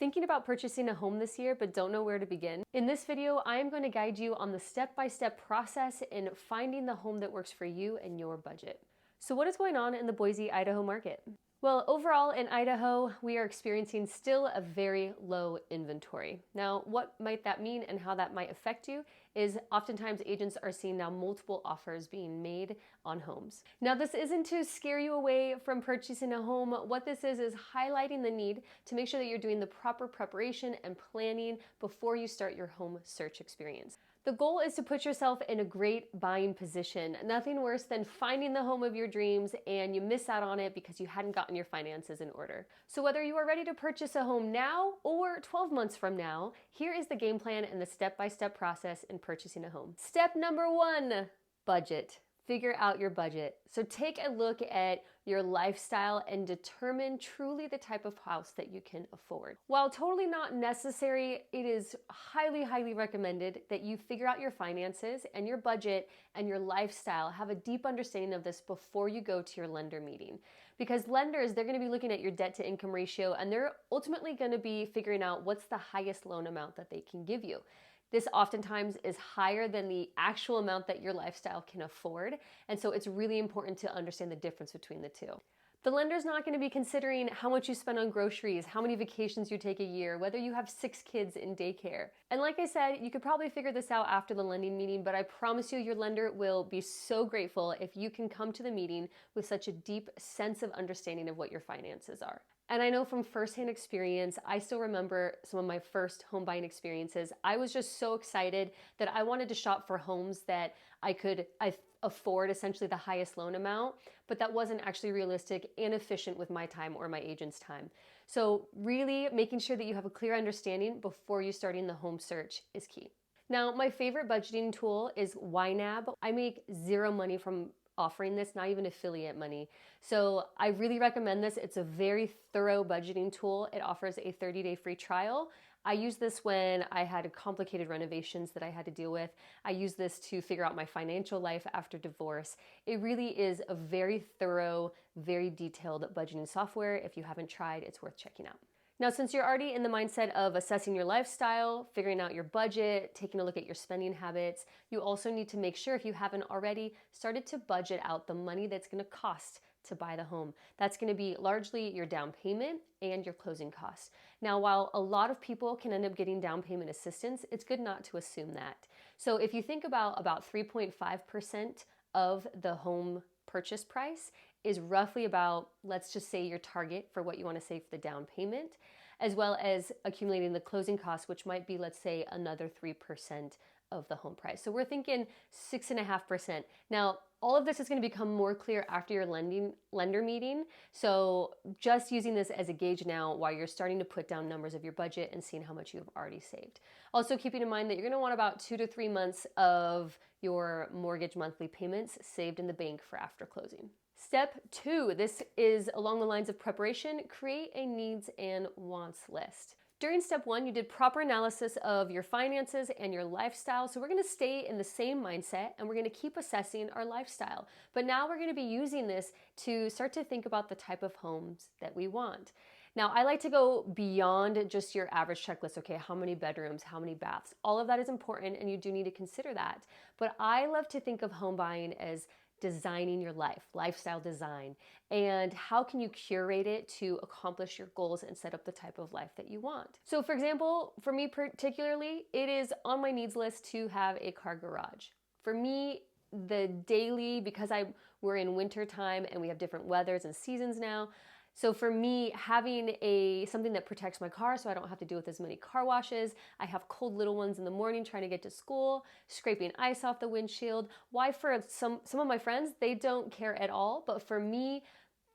Thinking about purchasing a home this year but don't know where to begin? In this video, I am going to guide you on the step-by-step process in finding the home that works for you and your budget. So what is going on in the Boise, Idaho market? Well, overall in Idaho, we are experiencing still a very low inventory. Now, what might that mean and how that might affect you is oftentimes agents are seeing now multiple offers being made on homes. Now, this isn't to scare you away from purchasing a home. What this is highlighting the need to make sure that you're doing the proper preparation and planning before you start your home search experience. The goal is to put yourself in a great buying position. Nothing worse than finding the home of your dreams and you miss out on it because you hadn't gotten your finances in order. So whether you are ready to purchase a home now or 12 months from now, here is the game plan and the step-by-step process in purchasing a home. Step number 1, budget. Figure out your budget. So take a look at your lifestyle and determine truly the type of house that you can afford. While totally not necessary, it is highly, highly recommended that you figure out your finances and your budget and your lifestyle. Have a deep understanding of this before you go to your lender meeting. Because lenders, they're going to be looking at your debt to income ratio and they're ultimately going to be figuring out what's the highest loan amount that they can give you. This oftentimes is higher than the actual amount that your lifestyle can afford. And so it's really important to understand the difference between the two. The lender's not going to be considering how much you spend on groceries, how many vacations you take a year, whether you have 6 kids in daycare. And like I said, you could probably figure this out after the lending meeting, but I promise you your lender will be so grateful if you can come to the meeting with such a deep sense of understanding of what your finances are. And I know from firsthand experience, I still remember some of my first home buying experiences. I was just so excited that I wanted to shop for homes that I could afford essentially the highest loan amount, but that wasn't actually realistic and efficient with my time or my agent's time. So really making sure that you have a clear understanding before you starting the home search is key. Now, my favorite budgeting tool is YNAB. I make zero money from offering this, not even affiliate money. So I really recommend this. It's a very thorough budgeting tool. It offers a 30-day free trial. I use this when I had complicated renovations that I had to deal with. I use this to figure out my financial life after divorce. It really is a very thorough, very detailed budgeting software. If you haven't tried, it's worth checking out. Now, since you're already in the mindset of assessing your lifestyle, figuring out your budget, taking a look at your spending habits, you also need to make sure, if you haven't already, started to budget out the money that's going to cost to buy the home. That's going to be largely your down payment and your closing costs. Now, while a lot of people can end up getting down payment assistance, it's good not to assume that. So if you think about 3.5% of the home purchase price is roughly about, let's just say, your target for what you want to save for the down payment, as well as accumulating the closing costs, which might be, let's say, another 3% of the home price. So we're thinking 6.5%. Now, all of this is going to become more clear after your lender meeting. So just using this as a gauge now while you're starting to put down numbers of your budget and seeing how much you've already saved. Also keeping in mind that you're going to want about 2 to 3 months of your mortgage monthly payments saved in the bank for after closing. Step 2, this is along the lines of preparation. Create a needs and wants list. During step 1, you did proper analysis of your finances and your lifestyle. So we're going to stay in the same mindset and we're going to keep assessing our lifestyle. But now we're going to be using this to start to think about the type of homes that we want. Now, I like to go beyond just your average checklist. Okay, how many bedrooms, how many baths? All of that is important and you do need to consider that. But I love to think of home buying as designing your life, lifestyle design, and how can you curate it to accomplish your goals and set up the type of life that you want. So for example, for me particularly, it is on my needs list to have a car garage. For me, the daily, because we're in winter time and we have different weathers and seasons now, so for me, having something that protects my car so I don't have to deal with as many car washes. I have cold little ones in the morning trying to get to school, scraping ice off the windshield. Why for some of my friends, they don't care at all. But for me,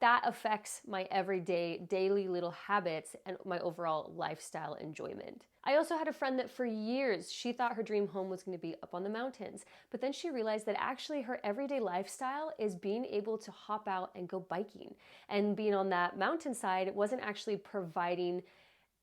that affects my everyday, daily little habits and my overall lifestyle enjoyment. I also had a friend that for years, she thought her dream home was going to be up on the mountains. But then she realized that actually her everyday lifestyle is being able to hop out and go biking. And being on that mountainside wasn't actually providing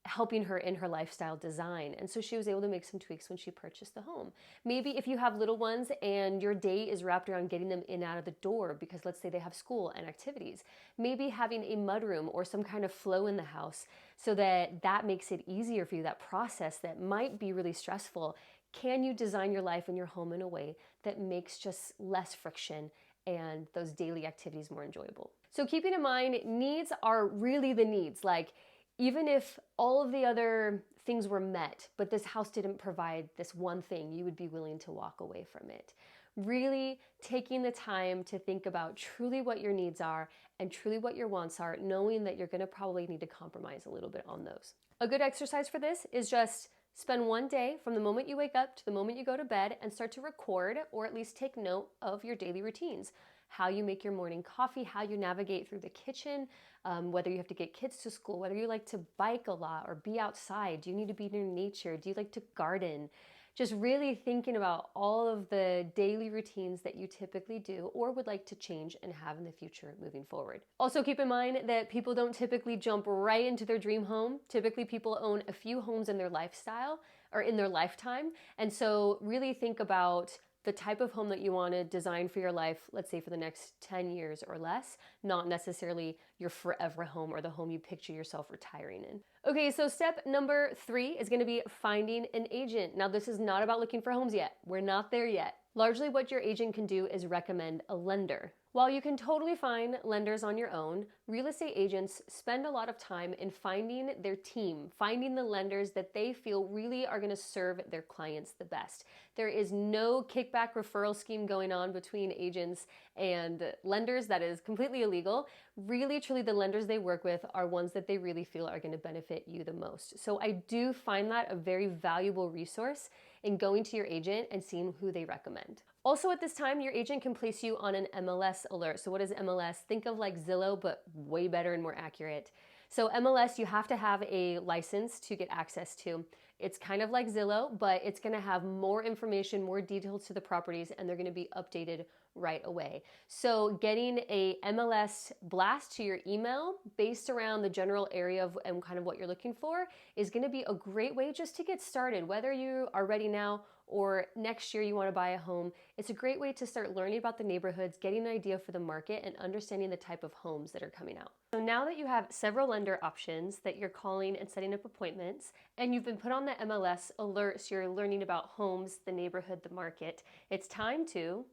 helping her in her lifestyle design. And so she was able to make some tweaks when she purchased the home. Maybe if you have little ones and your day is wrapped around getting them in and out of the door because let's say they have school and activities, maybe having a mudroom or some kind of flow in the house so that makes it easier for you, that process that might be really stressful. Can you design your life and your home in a way that makes just less friction and those daily activities more enjoyable? So keeping in mind, needs are really the needs. Like, even if all of the other things were met, but this house didn't provide this one thing, you would be willing to walk away from it. Really taking the time to think about truly what your needs are and truly what your wants are, knowing that you're going to probably need to compromise a little bit on those. A good exercise for this is just spend one day from the moment you wake up to the moment you go to bed and start to record or at least take note of your daily routines. How you make your morning coffee, how you navigate through the kitchen, whether you have to get kids to school, whether you like to bike a lot or be outside. Do you need to be near nature? Do you like to garden? Just really thinking about all of the daily routines that you typically do or would like to change and have in the future moving forward. Also keep in mind that people don't typically jump right into their dream home. Typically people own a few homes in their lifestyle or in their lifetime. And so really think about the type of home that you want to design for your life, let's say for the next 10 years or less, not necessarily your forever home or the home you picture yourself retiring in. Okay, so step number 3 is going to be finding an agent. Now, this is not about looking for homes yet. We're not there yet. Largely what your agent can do is recommend a lender. While you can totally find lenders on your own, real estate agents spend a lot of time in finding their team, finding the lenders that they feel really are going to serve their clients the best. There is no kickback referral scheme going on between agents and lenders. That is completely illegal. Really, truly, the lenders they work with are ones that they really feel are going to benefit you the most. So I do find that a very valuable resource in going to your agent and seeing who they recommend. Also at this time, your agent can place you on an MLS alert. So what is MLS? Think of like Zillow, but way better and more accurate. So MLS, you have to have a license to get access to. It's kind of like Zillow, but it's going to have more information, more details to the properties, and they're going to be updated right away. So getting a MLS blast to your email based around the general area of and kind of what you're looking for is going to be a great way just to get started. Whether you are ready now or next year you want to buy a home, it's a great way to start learning about the neighborhoods, getting an idea for the market, and understanding the type of homes that are coming out. So now that you have several lender options that you're calling and setting up appointments, and you've been put on the MLS alert, so you're learning about homes, the neighborhood, the market, it's time to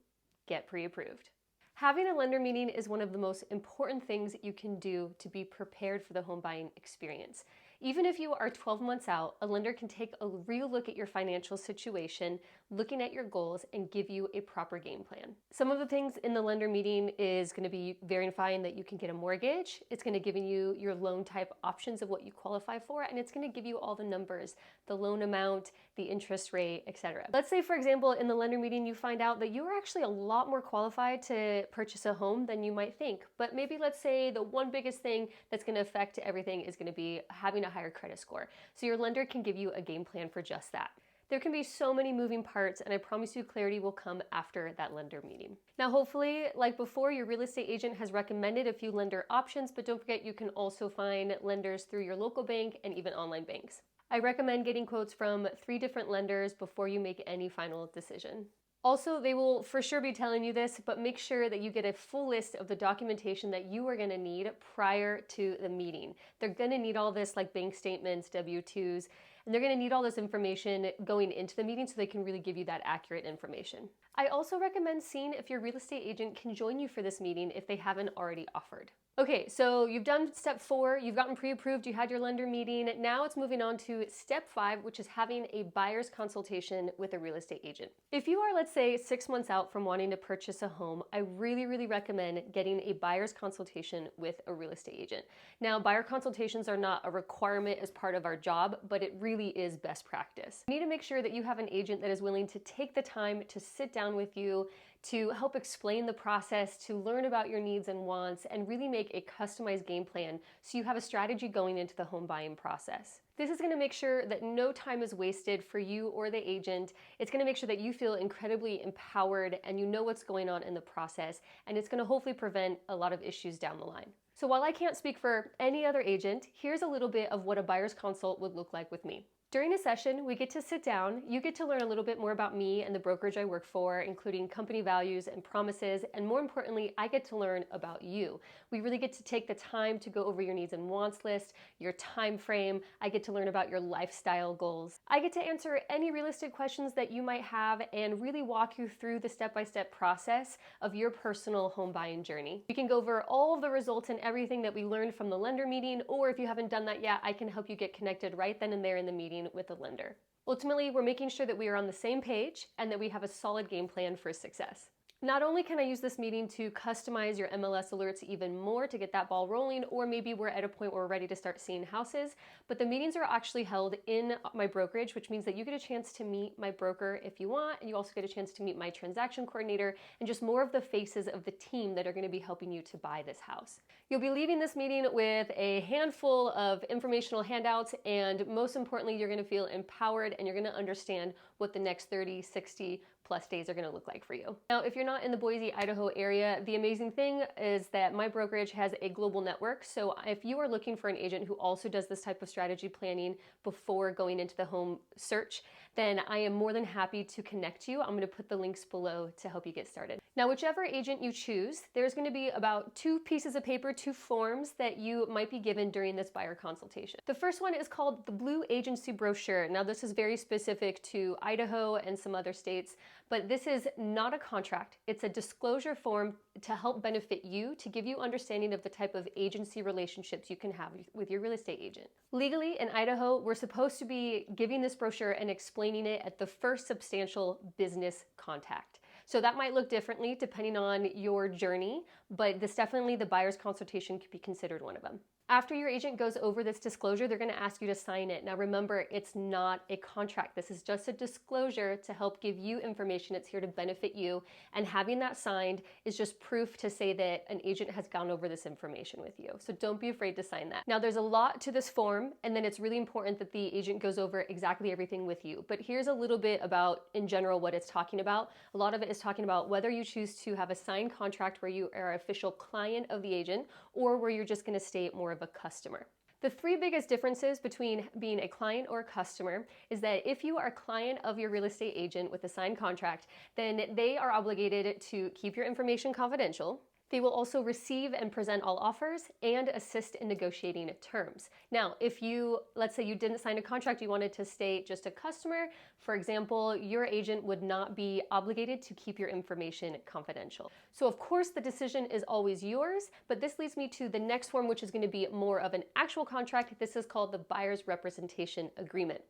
get pre-approved. Having a lender meeting is one of the most important things that you can do to be prepared for the home buying experience. Even if you are 12 months out, a lender can take a real look at your financial situation, looking at your goals, and give you a proper game plan. Some of the things in the lender meeting is going to be verifying that you can get a mortgage. It's going to give you your loan type options of what you qualify for, and it's going to give you all the numbers, the loan amount, the interest rate, etc. Let's say, for example, in the lender meeting, you find out that you are actually a lot more qualified to purchase a home than you might think. But maybe let's say the one biggest thing that's going to affect everything is going to be having a higher credit score. So your lender can give you a game plan for just that. There can be so many moving parts, and I promise you clarity will come after that lender meeting. Now, hopefully, like before, your real estate agent has recommended a few lender options, but don't forget you can also find lenders through your local bank and even online banks. I recommend getting quotes from 3 different lenders before you make any final decision. Also, they will for sure be telling you this, but make sure that you get a full list of the documentation that you are going to need prior to the meeting. They're going to need all this, like bank statements, W-2s, and they're going to need all this information going into the meeting so they can really give you that accurate information. I also recommend seeing if your real estate agent can join you for this meeting if they haven't already offered. Okay, so you've done step 4, you've gotten pre-approved, you had your lender meeting. Now it's moving on to step 5, which is having a buyer's consultation with a real estate agent. If you are, let's say, 6 months out from wanting to purchase a home, I really recommend getting a buyer's consultation with a real estate agent. Now, buyer consultations are not a requirement as part of our job, but it really is best practice. You need to make sure that you have an agent that is willing to take the time to sit down with you, to help explain the process, to learn about your needs and wants, and really make a customized game plan so you have a strategy going into the home buying process. This is going to make sure that no time is wasted for you or the agent. It's going to make sure that you feel incredibly empowered and you know what's going on in the process, and it's going to hopefully prevent a lot of issues down the line. So while I can't speak for any other agent, here's a little bit of what a buyer's consult would look like with me. During a session, we get to sit down, you get to learn a little bit more about me and the brokerage I work for, including company values and promises, and more importantly, I get to learn about you. We really get to take the time to go over your needs and wants list, your time frame. I get to learn about your lifestyle goals. I get to answer any real estate questions that you might have and really walk you through the step-by-step process of your personal home buying journey. We can go over all of the results and everything that we learned from the lender meeting, or if you haven't done that yet, I can help you get connected right then and there in the meeting with the lender. Ultimately, we're making sure that we are on the same page and that we have a solid game plan for success. Not only can I use this meeting to customize your MLS alerts even more to get that ball rolling, or maybe we're at a point where we're ready to start seeing houses, but the meetings are actually held in my brokerage, which means that you get a chance to meet my broker if you want, and you also get a chance to meet my transaction coordinator and just more of the faces of the team that are going to be helping you to buy this house. You'll be leaving this meeting with a handful of informational handouts, and most importantly, you're going to feel empowered and you're going to understand what the next 30, 60 plus days are going to look like for you. Now, if you're not in the Boise, Idaho area, the amazing thing is that my brokerage has a global network. So if you are looking for an agent who also does this type of strategy planning before going into the home search, then I am more than happy to connect you. I'm going to put the links below to help you get started. Now, whichever agent you choose, there's going to be about 2 pieces of paper, 2 forms that you might be given during this buyer consultation. The first one is called the Blue Agency Brochure. Now, this is very specific to Idaho and some other states, but this is not a contract. It's a disclosure form to help benefit you, to give you understanding of the type of agency relationships you can have with your real estate agent. Legally, in Idaho, we're supposed to be giving this brochure and explaining it at the first substantial business contact. So that might look differently depending on your journey, but this definitely, the buyer's consultation could be considered one of them. After your agent goes over this disclosure, they're going to ask you to sign it. Now remember, it's not a contract. This is just a disclosure to help give you information. It's here to benefit you. And having that signed is just proof to say that an agent has gone over this information with you. So don't be afraid to sign that. Now there's a lot to this form, and then it's really important that the agent goes over exactly everything with you. But here's a little bit about, in general, what it's talking about. A lot of it is talking about whether you choose to have a signed contract where you are an official client of the agent, or where you're just going to stay more of a customer. The 3 biggest differences between being a client or a customer is that if you are a client of your real estate agent with a signed contract, then they are obligated to keep your information confidential. They will also receive and present all offers and assist in negotiating terms. Now, if you, let's say you didn't sign a contract, you wanted to stay just a customer, for example, your agent would not be obligated to keep your information confidential. So of course the decision is always yours, but this leads me to the next form, which is going to be more of an actual contract. This is called the Buyer's Representation Agreement.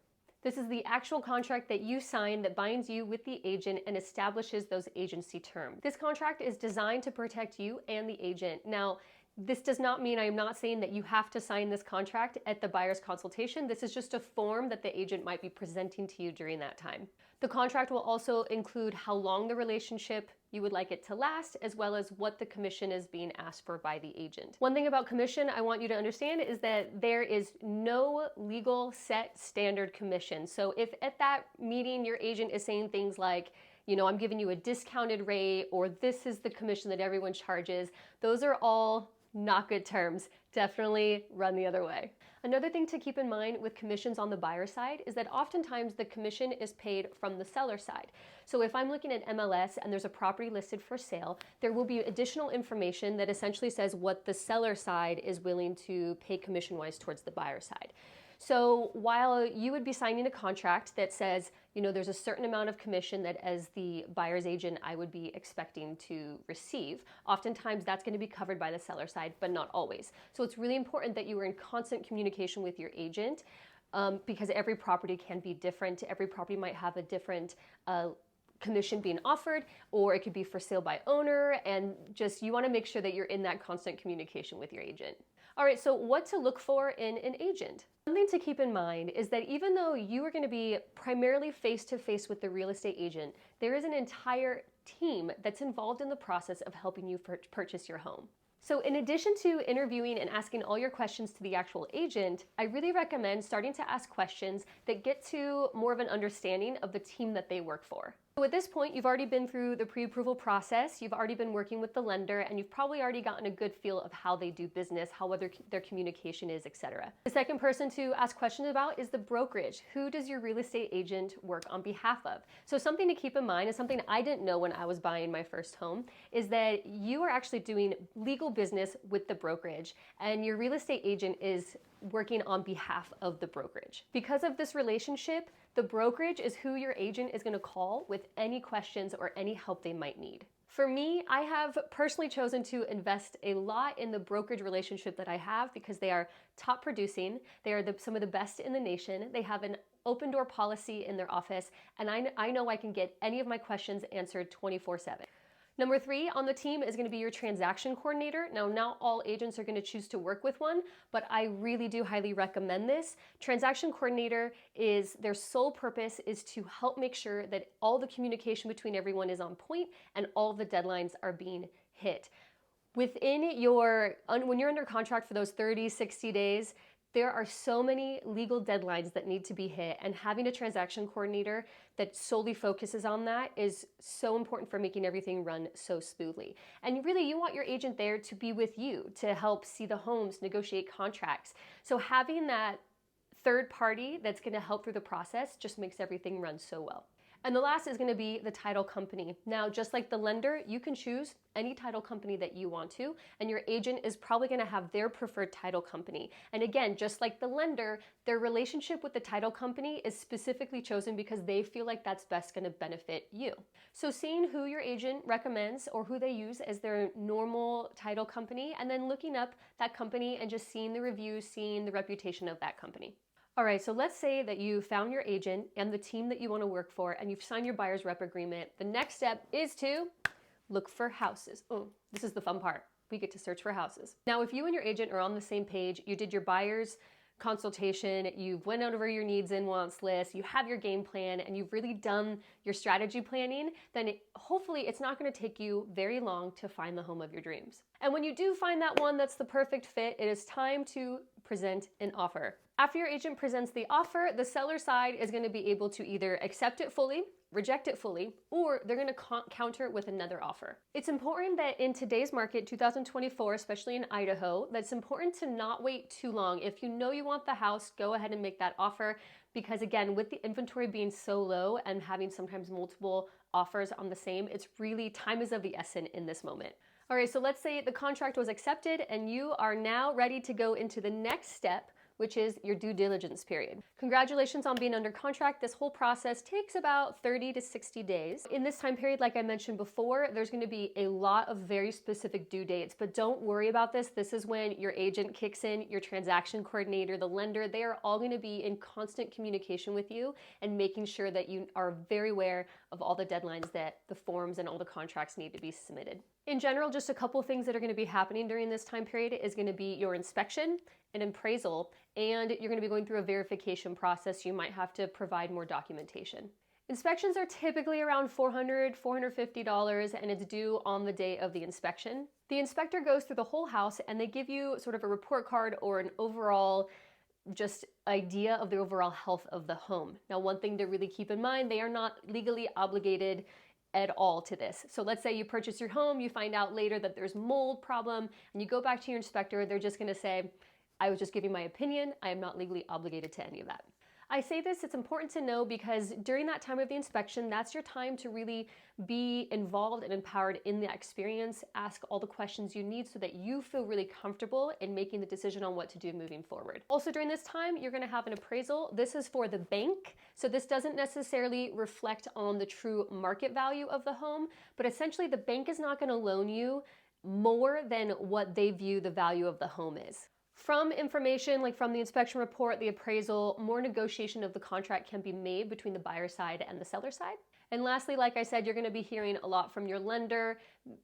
This is the actual contract that you sign that binds you with the agent and establishes those agency terms. This contract is designed to protect you and the agent. Now, this does not mean, I am not saying that you have to sign this contract at the buyer's consultation. This is just a form that the agent might be presenting to you during that time. The contract will also include how long the relationship you would like it to last, as well as what the commission is being asked for by the agent. One thing about commission I want you to understand is that there is no legal set standard commission. So if at that meeting your agent is saying things like, you know, I'm giving you a discounted rate, or this is the commission that everyone charges, those are all not good terms. Definitely run the other way. Another thing to keep in mind with commissions on the buyer side is that oftentimes the commission is paid from the seller side. So if I'm looking at MLS and there's a property listed for sale, there will be additional information that essentially says what the seller side is willing to pay commission-wise towards the buyer side. So while you would be signing a contract that says, you know, there's a certain amount of commission that as the buyer's agent I would be expecting to receive, oftentimes that's going to be covered by the seller side, but not always. So it's really important that you are in constant communication with your agent because every property can be different. Every property might have a different commission being offered, or it could be for sale by owner, and just you want to make sure that you're in that constant communication with your agent. All right, so what to look for in an agent? Something to keep in mind is that even though you are going to be primarily face-to-face with the real estate agent, there is an entire team that's involved in the process of helping you purchase your home. So in addition to interviewing and asking all your questions to the actual agent, I really recommend starting to ask questions that get to more of an understanding of the team that they work for. So at this point, you've already been through the pre-approval process, you've already been working with the lender, and you've probably already gotten a good feel of how they do business, how their communication is, etc. The second person to ask questions about is the brokerage. Who does your real estate agent work on behalf of? So something to keep in mind, and something I didn't know when I was buying my first home, is that you are actually doing legal business with the brokerage, and your real estate agent is working on behalf of the brokerage. Because of this relationship, the brokerage is who your agent is going to call with any questions or any help they might need. For me, I have personally chosen to invest a lot in the brokerage relationship that I have because they are top producing. They are some of the best in the nation. They have an open door policy in their office, and I know I can get any of my questions answered 24/7. Number 3 on the team is going to be your transaction coordinator. Now, not all agents are going to choose to work with one, but I really do highly recommend this. Transaction coordinator their sole purpose is to help make sure that all the communication between everyone is on point and all the deadlines are being hit. When you're under contract for those 30, 60 days, there are so many legal deadlines that need to be hit, and having a transaction coordinator that solely focuses on that is so important for making everything run so smoothly. And really, you want your agent there to be with you, to help see the homes, negotiate contracts. So having that third party that's going to help through the process just makes everything run so well. And the last is going to be the title company. Now, just like the lender, you can choose any title company that you want to, and your agent is probably going to have their preferred title company. And again, just like the lender, their relationship with the title company is specifically chosen because they feel like that's best going to benefit you. So seeing who your agent recommends or who they use as their normal title company, and then looking up that company and just seeing the reviews, seeing the reputation of that company. All right, so let's say that you found your agent and the team that you want to work for, and you've signed your buyer's rep agreement. The next step is to look for houses. Oh, this is the fun part. We get to search for houses. Now, if you and your agent are on the same page, you did your buyer's consultation, you've went over your needs and wants list, you have your game plan, and you've really done your strategy planning, then hopefully it's not going to take you very long to find the home of your dreams. And when you do find that one that's the perfect fit, it is time to present an offer. After your agent presents the offer, the seller side is going to be able to either accept it fully, reject it fully, or they're going to counter it with another offer. It's important that in today's market, 2024, especially in Idaho, that's important to not wait too long. If you know you want the house, go ahead and make that offer, because again, with the inventory being so low and having sometimes multiple offers on the same, it's really time is of the essence in this moment. All right, so let's say the contract was accepted and you are now ready to go into the next step, which is your due diligence period. Congratulations on being under contract. This whole process takes about 30 to 60 days. In this time period, like I mentioned before, there's going to be a lot of very specific due dates, but don't worry about this. This is when your agent kicks in, your transaction coordinator, the lender, they are all going to be in constant communication with you and making sure that you are very aware of all the deadlines that the forms and all the contracts need to be submitted. In general, just a couple things that are going to be happening during this time period is going to be your inspection, an appraisal, and you're going to be going through a verification process. You might have to provide more documentation. Inspections are typically around $400, $450, and it's due on the day of the inspection. The inspector goes through the whole house and they give you sort of a report card or an overall just idea of the overall health of the home. Now, one thing to really keep in mind, they are not legally obligated at all to this. So let's say you purchase your home, you find out later that there's mold problem, and you go back to your inspector, they're just going to say, I was just giving my opinion. I am not legally obligated to any of that. I say this, it's important to know because during that time of the inspection, that's your time to really be involved and empowered in the experience, ask all the questions you need so that you feel really comfortable in making the decision on what to do moving forward. Also during this time, you're gonna have an appraisal. This is for the bank, so this doesn't necessarily reflect on the true market value of the home, but essentially the bank is not gonna loan you more than what they view the value of the home is. From information like from the inspection report, the appraisal, more negotiation of the contract can be made between the buyer side and the seller side. And lastly, like I said, you're going to be hearing a lot from your lender,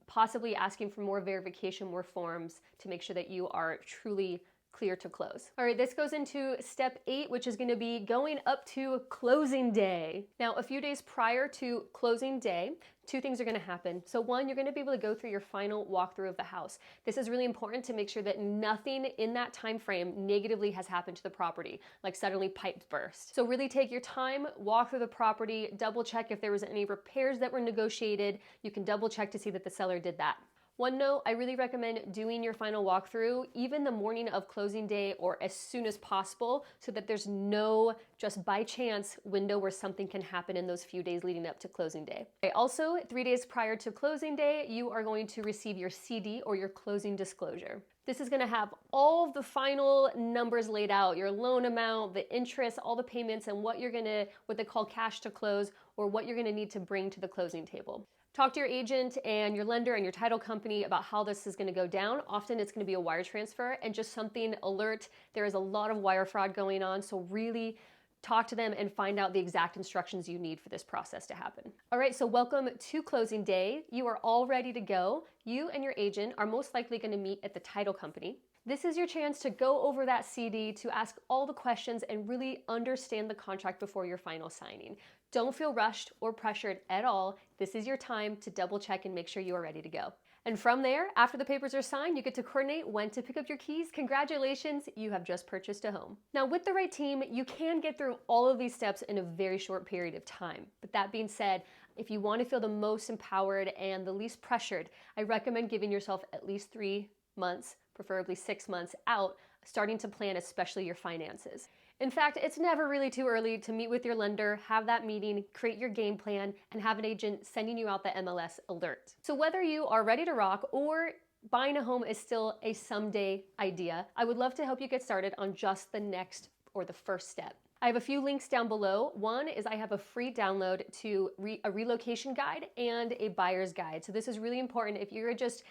possibly asking for more verification, more forms to make sure that you are truly clear to close. All right, this goes into step 8, which is going to be going up to closing day. Now, a few days prior to closing day, 2 things are going to happen. So 1, you're going to be able to go through your final walkthrough of the house. This is really important to make sure that nothing in that time frame negatively has happened to the property, like suddenly pipes burst. So really take your time, walk through the property, double check if there was any repairs that were negotiated. You can double check to see that the seller did that. One note, I really recommend doing your final walkthrough even the morning of closing day or as soon as possible so that there's no just by chance window where something can happen in those few days leading up to closing day. Okay, also, 3 days prior to closing day, you are going to receive your CD or your closing disclosure. This is going to have all of the final numbers laid out, your loan amount, the interest, all the payments, and what they call cash to close, or what you're going to need to bring to the closing table. Talk to your agent and your lender and your title company about how this is going to go down. Often it's going to be a wire transfer and just something alert. There is a lot of wire fraud going on, so really talk to them and find out the exact instructions you need for this process to happen. All right, so welcome to closing day. You are all ready to go. You and your agent are most likely going to meet at the title company. This is your chance to go over that CD, to ask all the questions and really understand the contract before your final signing. Don't feel rushed or pressured at all. This is your time to double check and make sure you are ready to go. And from there, after the papers are signed, you get to coordinate when to pick up your keys. Congratulations, you have just purchased a home. Now, with the right team, you can get through all of these steps in a very short period of time. But that being said, if you want to feel the most empowered and the least pressured, I recommend giving yourself at least 3 months, preferably 6 months out, starting to plan especially your finances. In fact, it's never really too early to meet with your lender, have that meeting, create your game plan, and have an agent sending you out the MLS alert. So whether you are ready to rock or buying a home is still a someday idea, I would love to help you get started on just the next or the first step. I have a few links down below. One is I have a free download to a relocation guide and a buyer's guide. So this is really important if you're just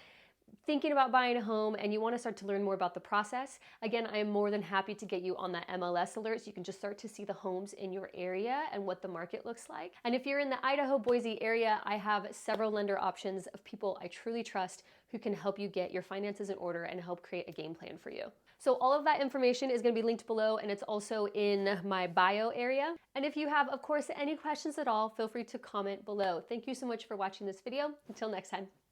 thinking about buying a home and you want to start to learn more about the process. Again, I am more than happy to get you on that MLS alert so you can just start to see the homes in your area and what the market looks like. And if you're in the Idaho, Boise area, I have several lender options of people I truly trust who can help you get your finances in order and help create a game plan for you. So all of that information is going to be linked below, and it's also in my bio area. And if you have, of course, any questions at all, feel free to comment below. Thank you so much for watching this video. Until next time.